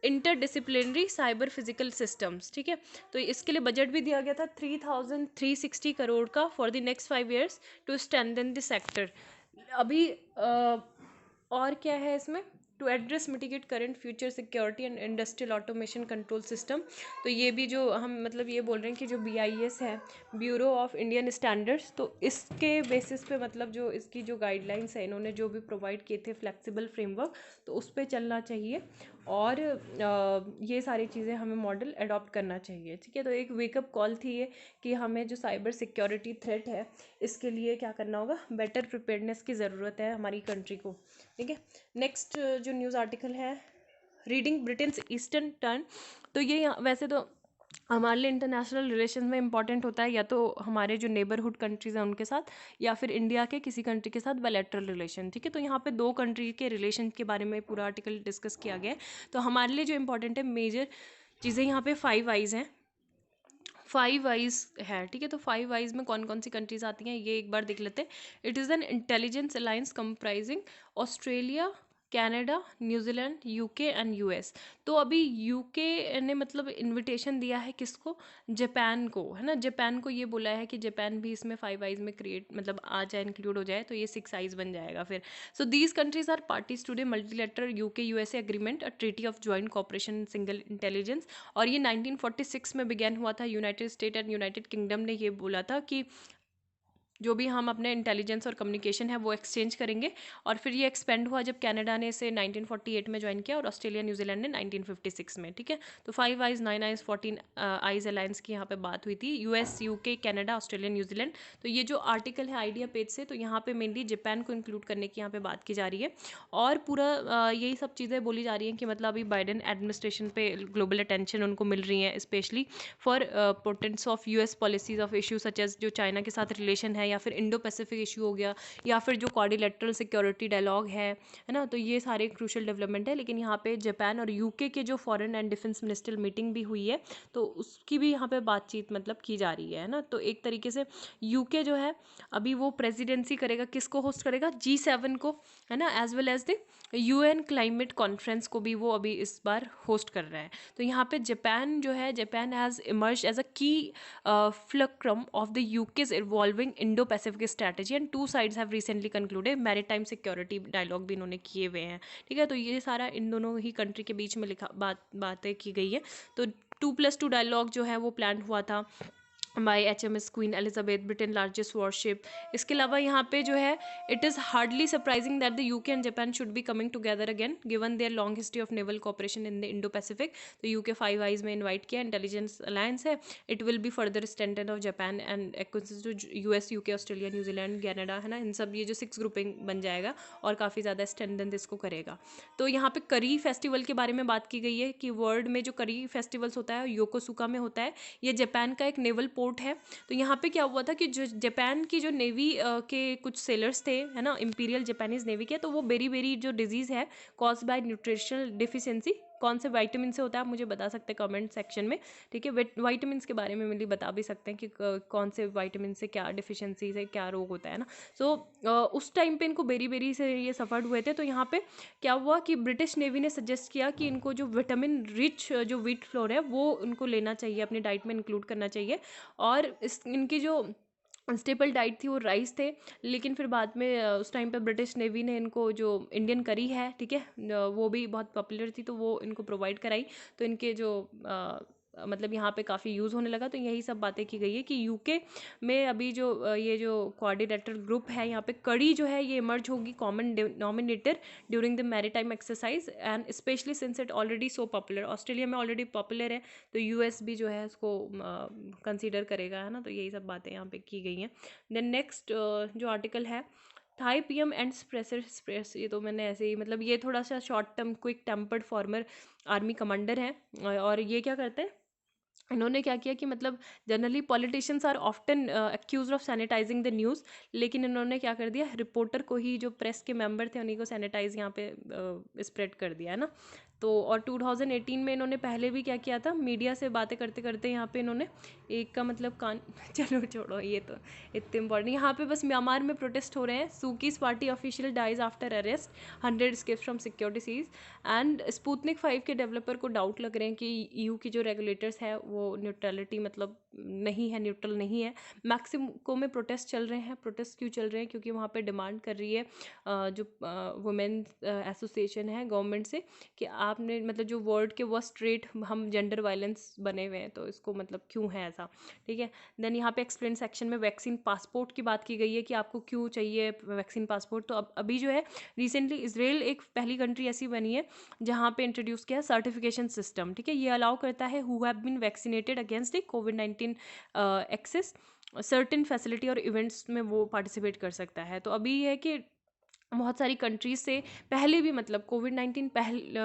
S1: interdisciplinary cyber physical systems, ठीक है। तो इसके लिए बजट भी दिया गया था 3,360 करोड़ का for the next 5 years to strengthen the sector. अभी और क्या है इसमें, to address mitigate current future security and industrial automation control system. तो ये भी जो हम मतलब ये बोल रहे हैं कि जो BIS है, ब्यूरो ऑफ इंडियन स्टैंडर्ड्स, तो इसके बेसिस पे मतलब जो इसकी जो गाइडलाइंस है, इन्होंने जो भी प्रोवाइड किए थे फ्लेक्सिबल फ्रेमवर्क, तो उस पर चलना चाहिए और ये सारी चीज़ें हमें मॉडल अडॉप्ट करना चाहिए। ठीक है, तो एक वेकअप कॉल थी ये कि हमें जो साइबर सिक्योरिटी थ्रेट है इसके लिए क्या करना होगा, बेटर प्रिपेयर्डनेस की ज़रूरत है हमारी कंट्री को। ठीक है, नेक्स्ट जो न्यूज़ आर्टिकल है, रीडिंग ब्रिटेन्स ईस्टर्न टर्न। तो ये वैसे तो हमारे लिए इंटरनेशनल रिलेशन में इंपॉर्टेंट होता है, या तो हमारे जो नेबरहुड कंट्रीज़ हैं उनके साथ, या फिर इंडिया के किसी कंट्री के साथ बायलैटरल रिलेशन। ठीक है, तो यहाँ पे दो कंट्री के रिलेशन के बारे में पूरा आर्टिकल डिस्कस किया गया है। तो हमारे लिए जो इंपॉर्टेंट है, मेजर चीज़ें यहाँ पे 5 आइज़ हैं, 5 आइज़ है। ठीक है, तो 5 आइज़ में कौन कौन सी कंट्रीज़ आती हैं ये एक बार देख लेते हैं। It is an intelligence alliance comprising Australia, Canada, New Zealand, UK and US। तो अभी यूके ने मतलब इनविटेशन दिया है किसको, जापान को, है ना। जापान को ये बोला है कि जापान भी इसमें 5 आइज़ में क्रिएट मतलब आ जाए, इंक्लूड हो जाए, तो ये 6 आइज़ बन जाएगा फिर। So these countries are parties to the multilateral UK USA agreement, a treaty of joint cooperation signal intelligence. और ये 1946 में बिगैन हुआ था। United State and United Kingdom ने ये बोला था कि जो भी हम अपने इंटेलिजेंस और कम्युनिकेशन है वो एक्सचेंज करेंगे, और फिर ये एक्सपेंड हुआ जब कनाडा ने इसे 1948 में ज्वाइन किया और ऑस्ट्रेलिया न्यूजीलैंड ने 1956 में। ठीक है, तो 5 आइज़, 9 आइज़, 14 आइज़ अलायंस की यहाँ पे बात हुई थी, US, UK, Canada, Australia, New Zealand. तो ये जो आर्टिकल है आइडिया पेज से, तो यहाँ पे मेनली जापान को इंक्लूड करने की यहाँ पे बात की जा रही है, और पूरा यही सब चीज़ें बोली जा रही हैं कि मतलब अभी बाइडेन एडमिनिस्ट्रेशन पे ग्लोबल अटेंशन उनको मिल रही है, specially for portents of US policies of issue such as जो चाइना के साथ रिलेशन है, या फिर इंडो पैसिफिक इशू हो गया, या फिर जो क्वाड्रिलेटरल सिक्योरिटी डायलॉग है ना। तो ये सारे क्रूशल डेवलपमेंट है। लेकिन यहाँ पे जापान और UK के जो foreign and defence ministerial meeting भी हुई है, तो उसकी भी यहाँ पे बातचीत मतलब की जा रही है ना। तो एक तरीके से UK जो है अभी वो प्रेसिडेंसी करेगा, किसको होस्ट करेगा, G7 को, है ना, as well as the UN climate conference को भी वो अभी इस बार होस्ट कर रहा है। तो यहाँ पे जापान जो है, Japan has emerge as a key fulcrum of the UK's evolving Indo-Pacific strategy and two sides have recently concluded maritime security dialogue भी इन्होंने किए हुए हैं। ठीक है, तो ये सारा इन दोनों ही कंट्री के बीच में बातें की गई है। तो 2+2 डायलॉग जो है वो प्लान हुआ था by HMS queen Elizabeth, Britain largest warship. इसके अलावा यहाँ पे जो है, it is hardly surprising that the UK and Japan should be coming together again given their long history of naval cooperation in the Indo Pacific. तो UK 5 eyes में invite किया, intelligence alliance है। It will be further strengthen of Japan and exquisite to US, UK, Australia, New Zealand, Canada, है ना। इन सब ये जो 6 grouping बन जाएगा और काफ़ी ज़्यादा स्ट्रेंथन इसको करेगा। तो यहाँ पे करी फेस्टिवल के बारे में बात की गई है कि वर्ल्ड में जो करी फेस्टिवल्स होता है योकोसुका में होता है। ये जापान का एक नेवल पोर्ट है। तो यहाँ पे क्या हुआ था कि जो जापान की जो नेवी के कुछ सेलर्स थे, है ना, इंपीरियल जापानीज नेवी के, तो वो बेरी बेरी जो डिजीज़ है कॉज बाय न्यूट्रिशनल डिफिशियंसी, कौन से वाइटामिन से होता है आप मुझे बता सकते हैं कमेंट सेक्शन में। ठीक है, वाइटामिन के बारे में मिली बता भी सकते हैं कि कौन से वाइटामिन से क्या डिफिशियंसी से क्या रोग होता है ना। सो उस टाइम पे इनको बेरी बेरी से ये सफ़र्ड हुए थे। तो यहाँ पे क्या हुआ कि ब्रिटिश नेवी ने सजेस्ट किया कि इनको जो विटामिन रिच जो व्हीट फ्लोर है वो उनको लेना चाहिए, अपनी डाइट में इंक्लूड करना चाहिए। और इनकी जो स्टेपल डाइट थी वो राइस थे। लेकिन फिर बाद में उस टाइम पे ब्रिटिश नेवी ने इनको जो इंडियन करी है, ठीक है, वो भी बहुत पॉपुलर थी, तो वो इनको प्रोवाइड कराई। तो इनके जो मतलब यहाँ पे काफ़ी यूज़ होने लगा। तो यही सब बातें की गई है कि UK में अभी जो ये जो कोऑर्डिनेटर ग्रुप है, यहाँ पे कड़ी जो है ये इमर्ज होगी common denominator during the maritime exercise and specially since it already so popular. Australia में ऑलरेडी पॉपुलर है, तो US भी जो है इसको कंसीडर करेगा, है ना। तो यही सब बातें यहाँ पे की गई हैं। देन नेक्स्ट जो आर्टिकल है, थाई PM एंड स्प्रेस, ये तो मैंने ऐसे ही मतलब ये थोड़ा सा short term quick tempered farmer army commander हैं। और ये क्या करते हैं, इन्होंने क्या किया कि मतलब generally politicians are often accuse of sanitising the news, लेकिन इन्होंने क्या कर दिया, रिपोर्टर को ही, जो प्रेस के मेंबर थे उन्हीं को सैनिटाइज यहाँ पे स्प्रेड कर दिया, है ना। तो और 2018 में इन्होंने पहले भी क्या किया था, मीडिया से बातें करते करते यहाँ पे इन्होंने एक का मतलब कान चलो छोड़ो, ये तो इतने इम्पोर्टेंट। यहाँ पे बस म्यांमार में प्रोटेस्ट हो रहे हैं। Suu Kyi's party official dies after arrest, 100 escapes from security seize. And Sputnik 5 के डेवलपर को डाउट लग रहे हैं कि ईयू की जो रेगुलेटर्स है वो न्यूट्रलिटी मतलब नहीं है, न्यूट्रल नहीं है। मैक्सिको में प्रोटेस्ट चल रहे हैं। प्रोटेस्ट क्यों चल रहे हैं? क्योंकि वहाँ पे डिमांड कर रही है जो वुमेन एसोसिएशन है गवर्नमेंट से कि आपने मतलब जो वर्ल्ड के वर्स्ट रेट हम जेंडर वायलेंस बने हुए हैं, तो इसको मतलब क्यों है ऐसा, ठीक है। देन यहाँ पे एक्सप्लेन सेक्शन में वैक्सीन पासपोर्ट की बात की गई है कि आपको क्यों चाहिए वैक्सीन पासपोर्ट। तो अब अभी जो है रिसेंटली इसराइल एक पहली कंट्री ऐसी बनी है जहाँ पे इंट्रोड्यूस किया सर्टिफिकेशन सिस्टम, ठीक है। ये अलाउ करता है who have been vaccinated against the कोविड-19 एक्सेस सर्टेन फैसिलिटी और इवेंट्स में वो पार्टिसिपेट कर सकता है। तो अभी ये है कि बहुत सारी कंट्रीज से पहले भी मतलब कोविड-19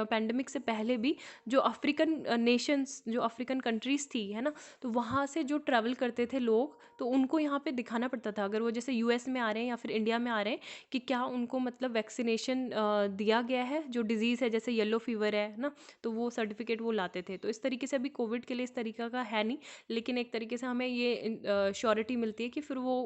S1: पैंडमिक से पहले भी जो अफ्रीकन नेशंस, जो अफ्रीकन कंट्रीज़ थी, है ना, तो वहाँ से जो ट्रैवल करते थे लोग, तो उनको यहाँ पे दिखाना पड़ता था अगर वो जैसे यूएस में आ रहे हैं या फिर इंडिया में आ रहे हैं कि क्या उनको मतलब वैक्सीनेशन दिया गया है, जो डिजीज़ है जैसे येलो फीवर है ना, तो वो सर्टिफिकेट वो लाते थे। तो इस तरीके से अभी कोविड के लिए इस तरीका का है नहीं, लेकिन एक तरीके से हमें ये श्योरिटी मिलती है कि फिर वो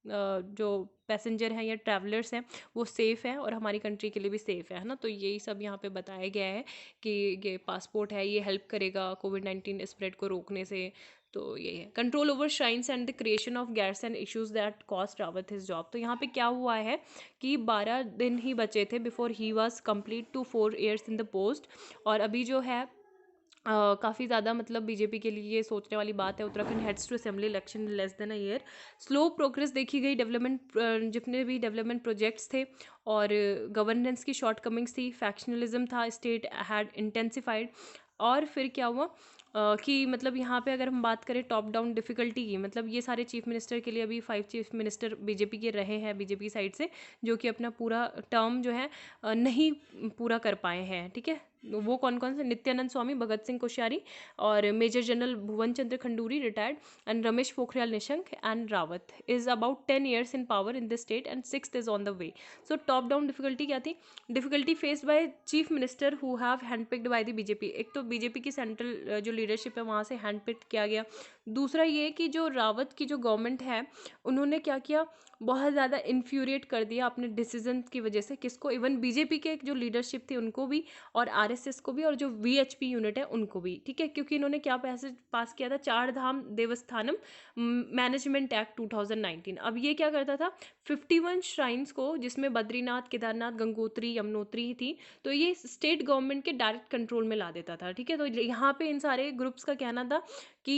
S1: जो पैसेंजर हैं या ट्रैवलर्स हैं वो सेफ़ है और हमारी कंट्री के लिए भी सेफ़ है ना। तो यही सब यहाँ पे बताया गया है कि ये पासपोर्ट है, ये हेल्प करेगा कोविड-19 स्प्रेड को रोकने से। तो यही है control over shrines and the creation of Gairsain and issues that cost Rawat his job. तो यहाँ पे क्या हुआ है कि 12 दिन ही बचे थे बिफोर ही was complete to 4 years in the post. और अभी जो है काफ़ी ज़्यादा मतलब बीजेपी के लिए ये सोचने वाली बात है। Uttarakhand heads to assembly election less than a year. Slow progress देखी गई डेवलपमेंट, जितने भी डेवलपमेंट प्रोजेक्ट्स थे और गवर्नेंस की शॉर्ट कमिंग्स थी, फैक्शनलिज्म था, स्टेट हैड इंटेंसिफाइड। और फिर क्या हुआ कि मतलब यहाँ पे अगर हम बात करें टॉप डाउन डिफ़िकल्टी की, मतलब ये सारे चीफ मिनिस्टर के लिए अभी 5 चीफ मिनिस्टर बीजेपी के रहे हैं, बीजेपी साइड से, जो कि अपना पूरा टर्म जो है नहीं पूरा कर पाए हैं, ठीक है। वो कौन कौन से? नित्यानंद स्वामी, भगत सिंह कोश्यारी और major general Bhuvan Chandra Khanduri retired, and Ramesh Pokhriyal Nishank and Rawat is about 10 years in power in the state and 6th is on the way. So top down difficulty क्या थी? Difficulty faced by chief minister who have handpicked by the BJP. एक तो BJP की central जो leadership है वहाँ से handpick किया गया। दूसरा ये कि जो रावत की जो गवर्नमेंट है उन्होंने क्या किया, बहुत ज़्यादा इन्फ्यूरिएट कर दिया अपने डिसीजन की वजह से। किसको? इवन बीजेपी के जो लीडरशिप थी उनको भी, और आरएसएस को भी, और जो वीएचपी यूनिट है उनको भी, ठीक है। क्योंकि इन्होंने क्या पैसेज पास किया था? चार धाम देवस्थानम मैनेजमेंट एक्ट 2019। अब ये क्या करता था? 51 श्राइन्स को, जिसमें बद्रीनाथ, केदारनाथ, गंगोत्री, यमुनोत्री थी, तो ये स्टेट गवर्नमेंट के डायरेक्ट कंट्रोल में ला देता था, ठीक है। तो यहाँ पे इन सारे ग्रुप्स का कहना था कि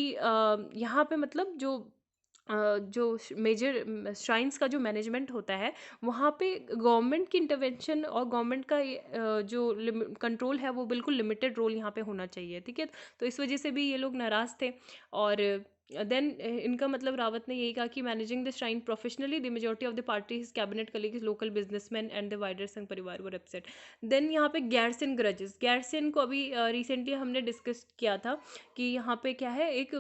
S1: यहाँ पे मतलब जो मेजर श्राइन्स का जो मैनेजमेंट होता है वहाँ पे गवर्नमेंट की इंटरवेंशन और गवर्नमेंट का जो कंट्रोल है वो बिल्कुल लिमिटेड रोल यहाँ पे होना चाहिए, ठीक है। तो इस वजह से भी ये लोग नाराज़ थे। और देन इनका मतलब रावत ने यही कहा कि managing the shrine professionally, the majority of the party his cabinet colleagues, local businessman and the wider संघ परिवार वर अपसेट। देन यहाँ पे गैरसन ग्रजेस, गैरसन को अभी रिसेंटली हमने डिस्कस किया था कि यहाँ पे क्या है, एक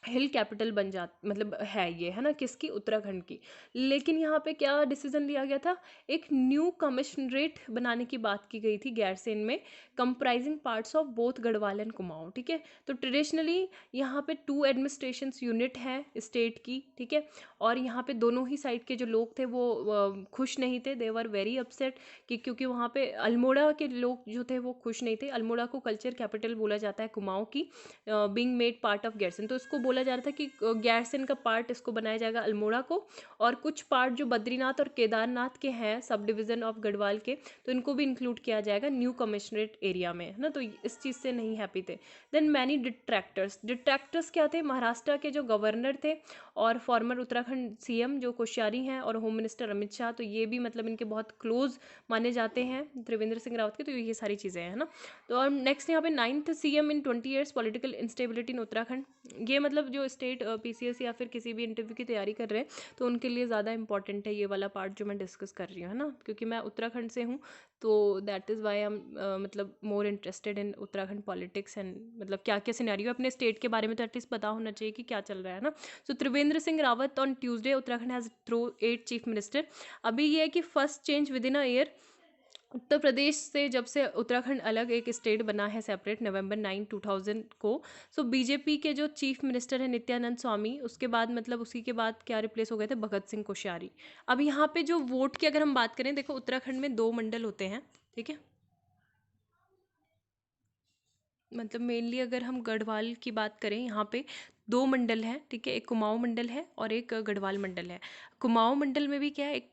S1: हिल कैपिटल बन जा मतलब है ये, है ना, किसकी? उत्तराखंड की। लेकिन यहाँ पे क्या डिसीजन लिया गया था? एक न्यू कमिश्नरेट बनाने की बात की गई थी गैरसेन में, comprising parts of both Garhwal and Kumaon, ठीक है। तो ट्रेडिशनली यहाँ पे 2 एडमिनिस्ट्रेशन यूनिट है स्टेट की, ठीक है। और यहाँ पे दोनों ही साइड के जो लोग थे वो खुश नहीं थे, दे वर वेरी अपसेट कि क्योंकि वहाँ पे अल्मोड़ा के लोग जो थे वो खुश नहीं थे। अल्मोड़ा को कल्चर कैपिटल बोला जाता है कुमाऊं की, being made part of garrison. तो इसको बोला जा रहा था कि गैरसन का पार्ट इसको बनाया जाएगा अल्मोड़ा को, और कुछ पार्ट जो बद्रीनाथ और केदारनाथ के हैं सब डिवीज़न ऑफ गढ़वाल के, तो इनको भी इंक्लूड किया जाएगा न्यू कमिश्नरेट एरिया में, है ना। तो इस चीज़ से नहीं हैप्पी थे। देन मैनी डिट्रैक्टर्स, डिट्रैक्टर्स क्या थे? महाराष्ट्र के जो गवर्नर थे और फॉर्मर उत्तराखंड सीएम जो कोश्यारी हैं, और होम मिनिस्टर अमित शाह, तो ये भी मतलब इनके बहुत क्लोज माने जाते हैं त्रिवेंद्र सिंह रावत के। तो ये सारी चीज़ें हैं, है ना। तो और नेक्स्ट यहाँ पे 9th सीएम इन 20 years, पॉलिटिकल इंस्टेबिलिटी इन उत्तराखंड। ये मतलब जो स्टेट पीसीएस या फिर किसी भी इंटरव्यू की तैयारी कर रहे हैं तो उनके लिए ज़्यादा इंपॉर्टेंट है ये वाला पार्ट जो मैं डिस्कस कर रही हूँ, है ना। क्योंकि मैं उत्तराखंड से हूँ, तो that is why I am मतलब more interested in Uttarakhand politics and मतलब क्या क्या सिनेरियो अपने स्टेट के बारे में तो एटलीस्ट पता होना चाहिए कि क्या चल रहा है ना। So Trivendra Singh Rawat on Tuesday Uttarakhand has through 8 chief minister. अभी ये है कि first change within a year, Uttar Pradesh से जब से उत्तराखंड अलग एक स्टेट बना है सेपरेट नवंबर 9 2000 को, सो बीजेपी के जो चीफ मिनिस्टर है नित्यानंद स्वामी, उसके बाद मतलब उसी के बाद क्या रिप्लेस हो गए थे, भगत सिंह कोश्यारी। अब यहाँ पे जो वोट की अगर हम बात करें, देखो उत्तराखंड में 2 मंडल होते हैं, ठीक है। मतलब मेनली अगर हम गढ़वाल की बात करें, यहाँ पे 2 मंडल हैं, ठीक है। एक कुमाऊं मंडल है और एक गढ़वाल मंडल है। कुमाऊं मंडल में भी क्या है, एक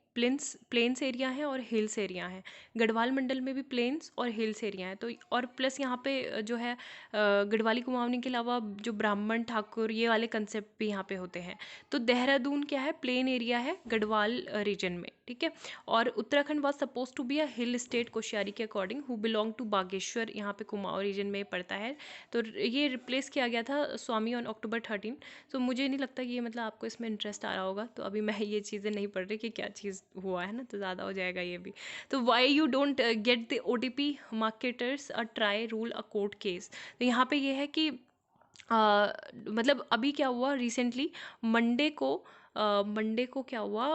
S1: प्लेन्स एरिया है और हिल्स एरिया है। गढ़वाल मंडल में भी प्लेन्स और हिल्स एरिया है। तो और प्लस यहाँ पे जो है गढ़वाली कुमाऊनी के अलावा जो ब्राह्मण ठाकुर ये वाले कंसेप्ट भी यहाँ पे होते हैं। तो देहरादून क्या है, प्लेन एरिया है गढ़वाल रीजन में, ठीक है। और Uttarakhand was suppose to be a hill state Koshyari के according, who belong to Bageshwar, यहाँ पे कुमाऊं रीजन में पड़ता है। तो ये रिप्लेस किया गया था स्वामी ऑन October 13। सो मुझे नहीं लगता कि ये मतलब आपको इसमें इंटरेस्ट आ रहा होगा, तो अभी मैं ये चीज़ें नहीं पढ़ रही कि क्या चीज़ हुआ है ना, तो ज़्यादा हो जाएगा ये भी। तो why you don't get the OTP marketers a try rule a court case. तो यहाँ पे ये है कि मतलब अभी क्या हुआ रिसेंटली, मंडे को क्या हुआ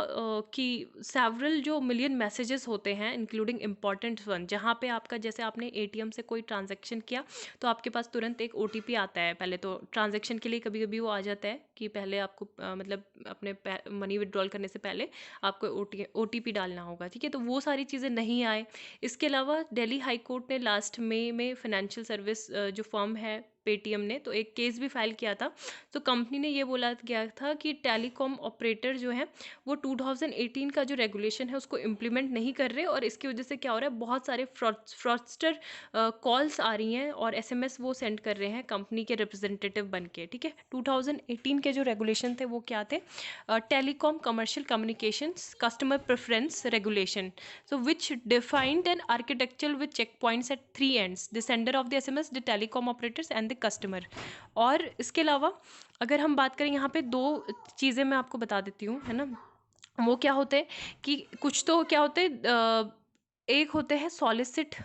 S1: कि सेवरल जो मिलियन मैसेजेस होते हैं इंक्लूडिंग इम्पॉर्टेंट वन, जहाँ पे आपका जैसे आपने एटीएम से कोई ट्रांजैक्शन किया तो आपके पास तुरंत एक ओटीपी आता है। पहले तो ट्रांजैक्शन के लिए कभी कभी वो आ जाता है कि पहले आपको मतलब अपने मनी विड्रॉल करने से पहले आपको ओटीपी डालना होगा, ठीक है। तो वो सारी चीज़ें नहीं आए। इसके अलावा दिल्ली हाई कोर्ट ने लास्ट मई में फाइनेंशियल सर्विस जो फर्म है पेटीएम ने, तो एक केस भी फाइल किया था। तो कंपनी ने ये बोला गया था कि टेलीकॉम ऑपरेटर जो है वो 2018 का जो रेगुलेशन है उसको इम्प्लीमेंट नहीं कर रहे, और इसकी वजह से क्या हो रहा है, बहुत सारे फ्रॉडस्टर कॉल्स आ रही हैं और एसएमएस वो सेंड कर रहे हैं कंपनी के रिप्रेजेंटेटिव बन के, ठीक है। 2018 के जो रेगुलेशन थे वो क्या थे, telecom commercial communications customer preference regulation, so which defined an architecture with checkpoints at three ends, the sender of the SMS, the telecom operators and the customer। और इसके अलावा अगर हम बात करें, यहाँ पे 2 चीज़ें मैं आपको बता देती हूँ, है ना। वो क्या होते हैं कि कुछ तो क्या होते हैं, एक होते हैं सॉलिसिट,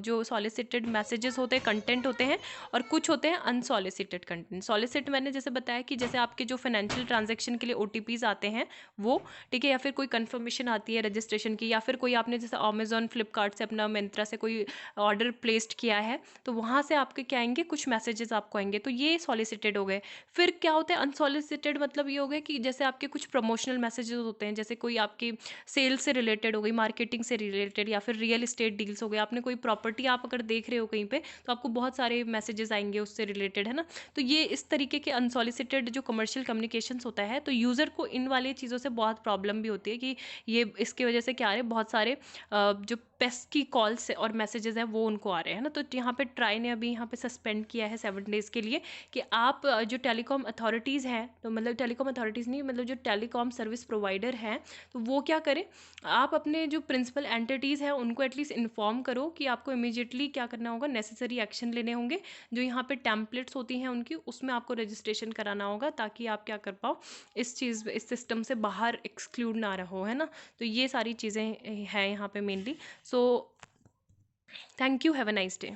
S1: जो सॉलिसिटेड मैसेजेस होते हैं, कंटेंट होते हैं, और कुछ होते हैं अनसॉलिसिटेड कंटेंट। सॉलिसिट मैंने जैसे बताया कि जैसे आपके जो फाइनेंशियल ट्रांजैक्शन के लिए OTPs आते हैं वो, ठीक है, या फिर कोई कंफर्मेशन आती है रजिस्ट्रेशन की, या फिर कोई आपने जैसे अमेजोन फ्लिपकार्ट से अपना मिंत्रा से कोई ऑर्डर प्लेस्ड किया है, तो वहाँ से आपके क्या आएंगे, कुछ मैसेजेस आपको आएंगे, तो ये सॉलिसिटेड हो गए। फिर क्या होता है अनसॉलिसिटेड, मतलब ये हो गए कि जैसे आपके कुछ प्रमोशनल मैसेजेस होते हैं, जैसे कोई आपकी सेल से रिलेटेड हो गई, मार्केटिंग से रिलेटेड, या फिर रियल एस्टेट डील्स हो गए, आपने कोई प्रॉपर्टी आप अगर देख रहे हो कहीं पे, तो आपको बहुत सारे मैसेजेस आएंगे उससे रिलेटेड, है ना। तो ये इस तरीके के अनसॉलिसिटेड जो कमर्शियल कम्युनिकेशंस होता है, तो यूज़र को इन वाली चीज़ों से बहुत प्रॉब्लम भी होती है कि ये इसकी वजह से क्या आ रहे हैं, बहुत सारे जो पेस्ट की कॉल्स और मैसेजेस हैं वो उनको आ रहे हैं ना। तो यहाँ पे ट्राई ने अभी यहाँ पे सस्पेंड किया है 7 डेज़ के लिए कि आप जो टेलीकॉम अथॉरिटीज़ हैं, तो मतलब टेलीकॉम अथॉरिटीज़ नहीं, मतलब जो टेलीकॉम सर्विस प्रोवाइडर हैं, तो वो क्या करें, आप अपने जो प्रिंसिपल एंटिटीज़ हैं उनको एटलीस्ट इन्फॉर्म करो कि आपको इमीडिएटली क्या करना होगा, नेसेसरी एक्शन लेने होंगे। जो यहाँ पे टेम्पलेट्स होती हैं उनकी, उसमें आपको रजिस्ट्रेशन कराना होगा, ताकि आप क्या कर पाओ, इस सिस्टम से बाहर एक्सक्लूड ना रहो, है ना। तो ये सारी चीज़ें हैं यहाँ पे mainly. So thank you, have a nice day.